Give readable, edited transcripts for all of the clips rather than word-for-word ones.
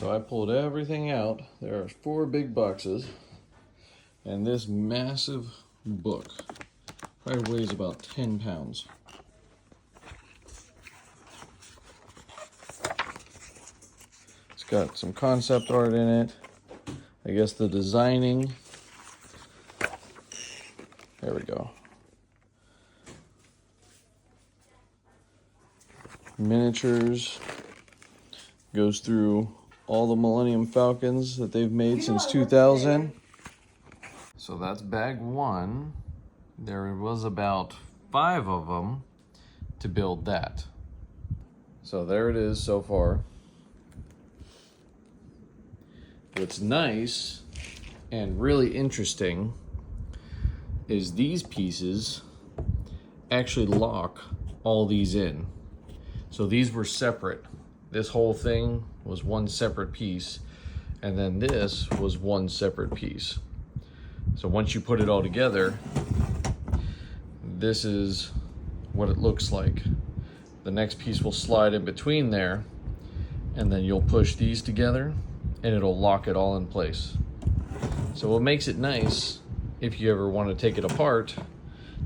So I pulled everything out. There are 4 big boxes, and this massive book probably weighs about 10 pounds. It's got some concept art in it. I guess the designing. There we go. Miniatures. Goes through all the Millennium Falcons that they've made since 2000. So that's bag 1. There was about 5 of them to build that. So there it is so far. What's nice and really interesting is these pieces actually lock all these in. So these were separate. This whole thing was one separate piece, and then this was one separate piece. So once you put it all together, this is what it looks like. The next piece will slide in between there, and then you'll push these together and it'll lock it all in place. So what makes it nice, if you ever want to take it apart,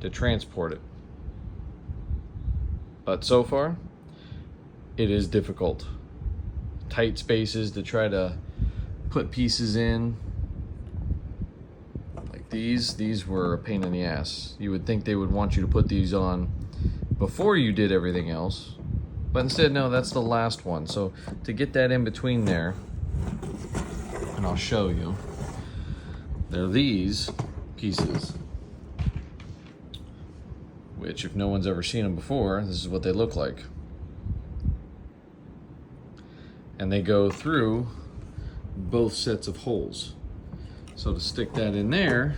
to transport it. But so far, it is difficult. Tight spaces to try to put pieces in. Like these were a pain in the ass. You would think they would want you to put these on before you did everything else, but instead, no, that's the last one. So to get that in between there, and I'll show you, they're these pieces, which if no one's ever seen them before, this is what they look like. And they go through both sets of holes. So to stick that in there,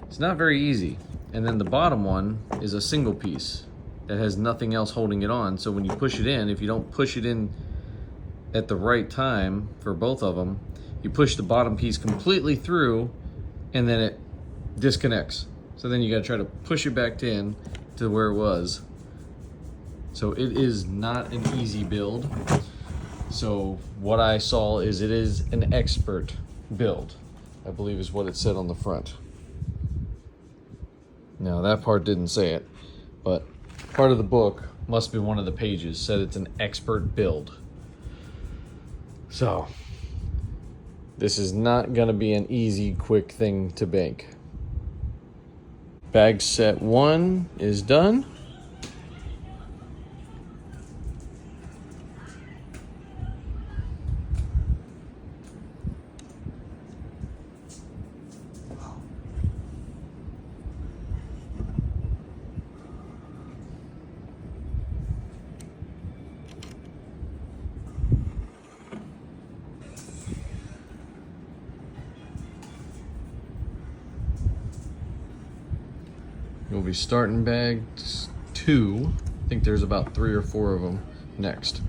it's not very easy. And then the bottom one is a single piece that has nothing else holding it on. So when you push it in, if you don't push it in at the right time for both of them, you push the bottom piece completely through and then it disconnects. So then you gotta try to push it back in to where it was. So it is not an easy build. So what I saw is it is an expert build, I believe is what it said on the front. Now that part didn't say it, but part of the book, must be one of the pages, said it's an expert build. So this is not gonna be an easy, quick thing to make. Bag set 1 is done. We'll be starting bag 2. I think there's about 3 or 4 of them next.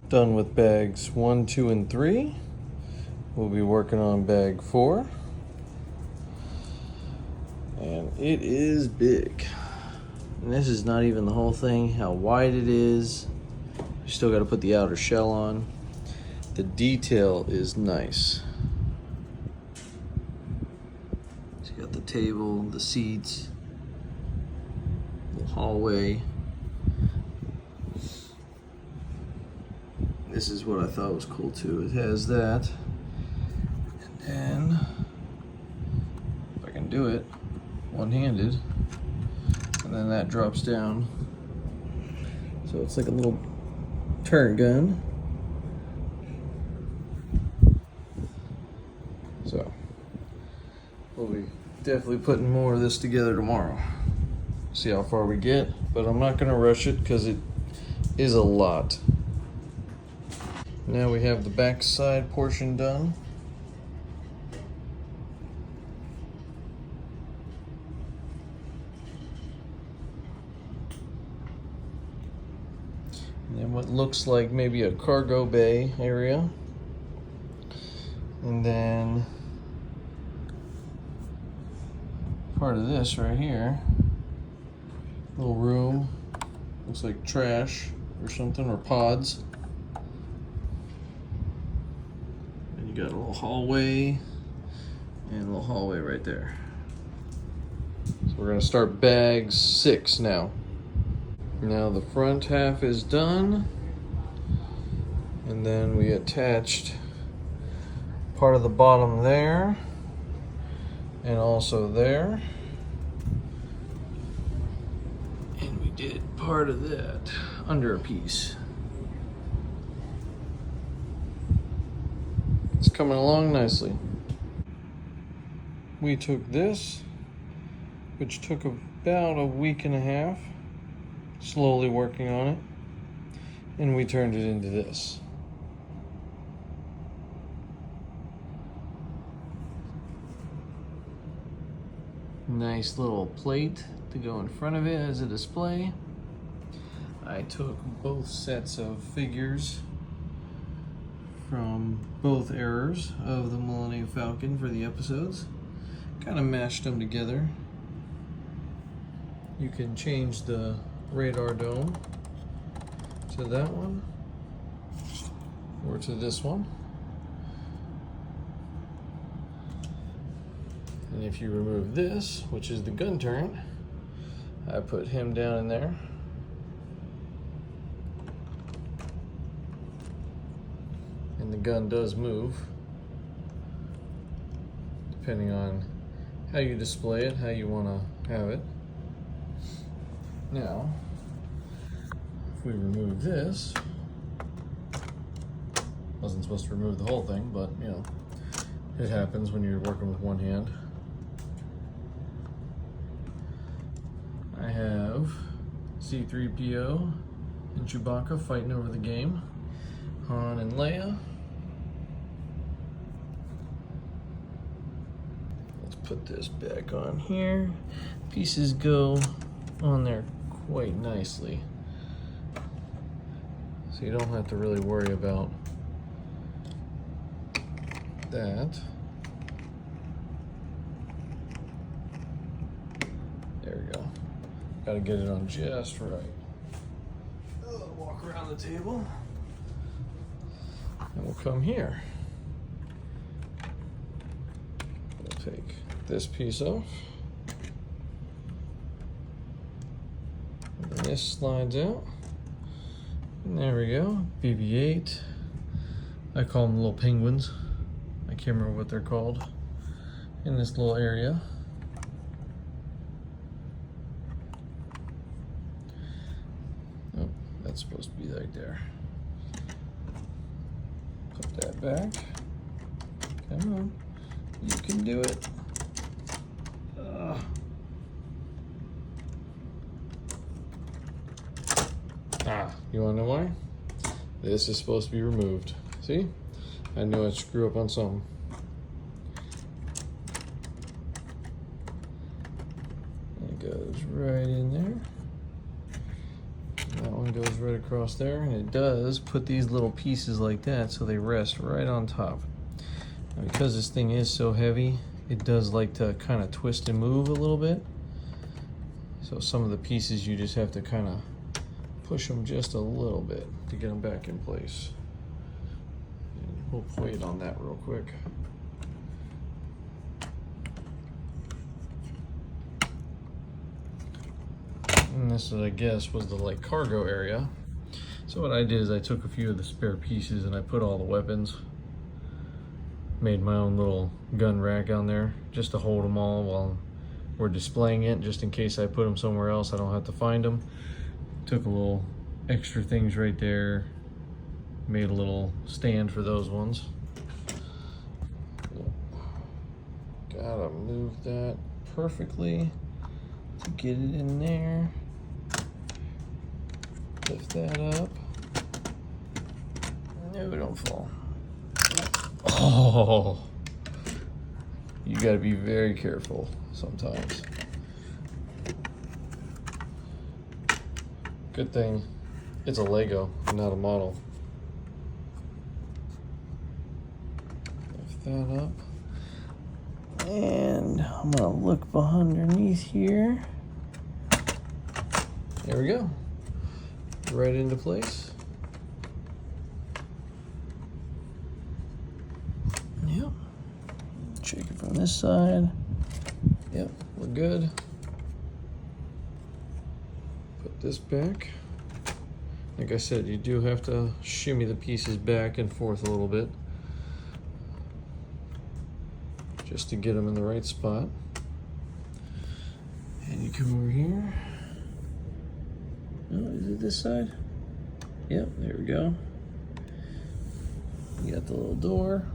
Done with bags 1, 2, and 3. We'll be working on bag 4. And it is big. And this is not even the whole thing, how wide it is. You still got to put the outer shell on. The detail is nice. Got the table, the seats, the hallway. This is what I thought was cool too. It has that. And then, if I can do it one-handed, and then that drops down. So it's like a little turret gun. So, we'll be definitely putting more of this together tomorrow. See how far we get, but I'm not gonna rush it because it is a lot. Now we have the back side portion done. And then what looks like maybe a cargo bay area. And then part of this right here, little room, looks like trash or something, or pods. got a little hallway and a little hallway right there. So we're gonna start bag 6 now. Now the front half is done, and then we attached part of the bottom there and also there, and we did part of that under a piece. It's coming along nicely. We took this, which took about a week and a half, slowly working on it, and we turned it into this. Nice little plate to go in front of it as a display. I took both sets of figures from both eras of the Millennium Falcon for the episodes, kind of mashed them together. You can change the radar dome to that one or to this one. And if you remove this, which is the gun turret, I put him down in there. And the gun does move, depending on how you display it, how you want to have it. Now, if we remove this, wasn't supposed to remove the whole thing, but you know, it happens when you're working with one hand. I have C-3PO and Chewbacca fighting over the game. Han and Leia. Let's put this back on here. Pieces go on there quite nicely, so you don't have to really worry about that. There we go. Got to get it on just right. Walk around the table, and we'll come here. We'll take this piece off, and this slides out. And there we go. BB-8. I call them little penguins. I can't remember what they're called in this little area. Oh, that's supposed to be right there. Put that back. Come on, you can do it. You wanna know why? This is supposed to be removed. See? I knew I'd screw up on something. It goes right in there. That one goes right across there, and it does put these little pieces like that so they rest right on top. And because this thing is so heavy, it does like to kind of twist and move a little bit. So some of the pieces you just have to kind of push them just a little bit to get them back in place. And we'll wait on that real quick. And this, I guess, was the like cargo area. So what I did is I took a few of the spare pieces and I put all the weapons. Made my own little gun rack on there just to hold them all while we're displaying it, just in case I put them somewhere else I don't have to find them. Took a little extra things right there, made a little stand for those ones. Gotta move that perfectly to get it in there. Lift that up. No, don't fall. Oh, you gotta be very careful sometimes. Good thing it's a Lego, not a model. Lift that up. And I'm gonna look underneath here. There we go. Right into place. this side. Yep, we're good. Put this back. Like I said, you do have to shimmy the pieces back and forth a little bit just to get them in the right spot. And you come over here. Oh, is it this side? Yep, there we go. You got the little door,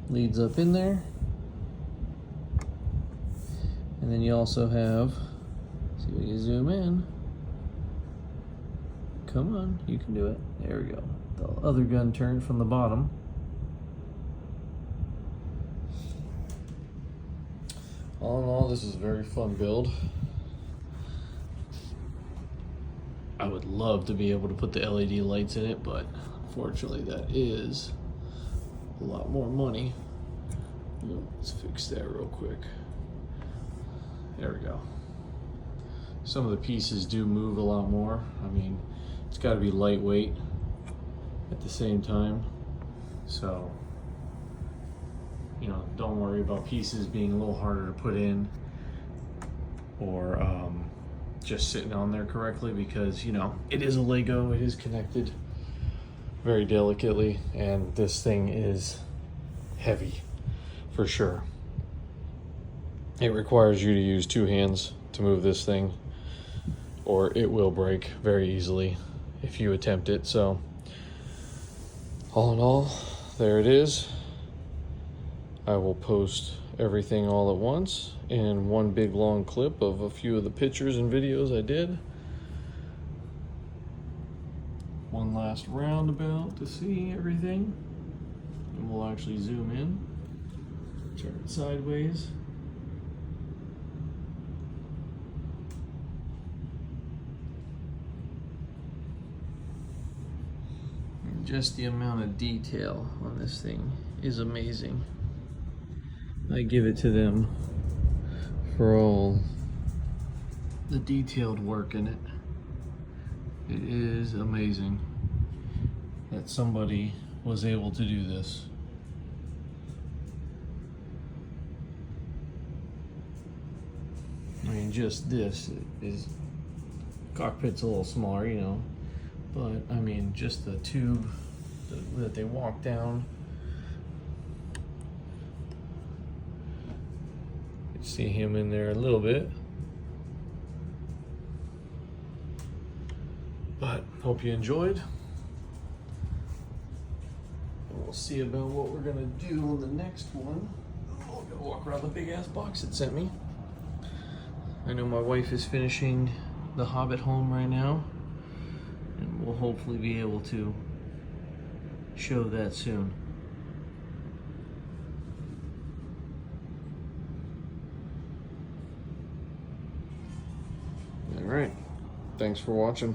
leads up in there. And then you also have, see when you zoom in, come on, you can do it. There we go. The other gun turned from the bottom. All in all, this is a very fun build. I would love to be able to put the LED lights in it, but unfortunately that is a lot more money. Let's fix that real quick. There we go. Some of the pieces do move a lot more. I mean, it's got to be lightweight at the same time. So, you know, don't worry about pieces being a little harder to put in or just sitting on there correctly, because, you know, it is a Lego, it is connected very delicately, and this thing is heavy for sure. It requires you to use 2 hands to move this thing, or it will break very easily if you attempt it. So all in all, there it is. I will post everything all at once in one big long clip of a few of the pictures and videos I did. One last roundabout to see everything, and we'll actually zoom in, turn it sideways. And just the amount of detail on this thing is amazing. I give it to them for all the detailed work in it. It is amazing that somebody was able to do this. I mean, just this is, cockpit's a little smaller, you know, but I mean, just the tube that they walk down. See him in there a little bit, but hope you enjoyed. And we'll see about what we're gonna do on the next one. I'm gonna walk around the big ass box it sent me. I know my wife is finishing the Hobbit home right now, and we'll hopefully be able to show that soon. All right, thanks for watching.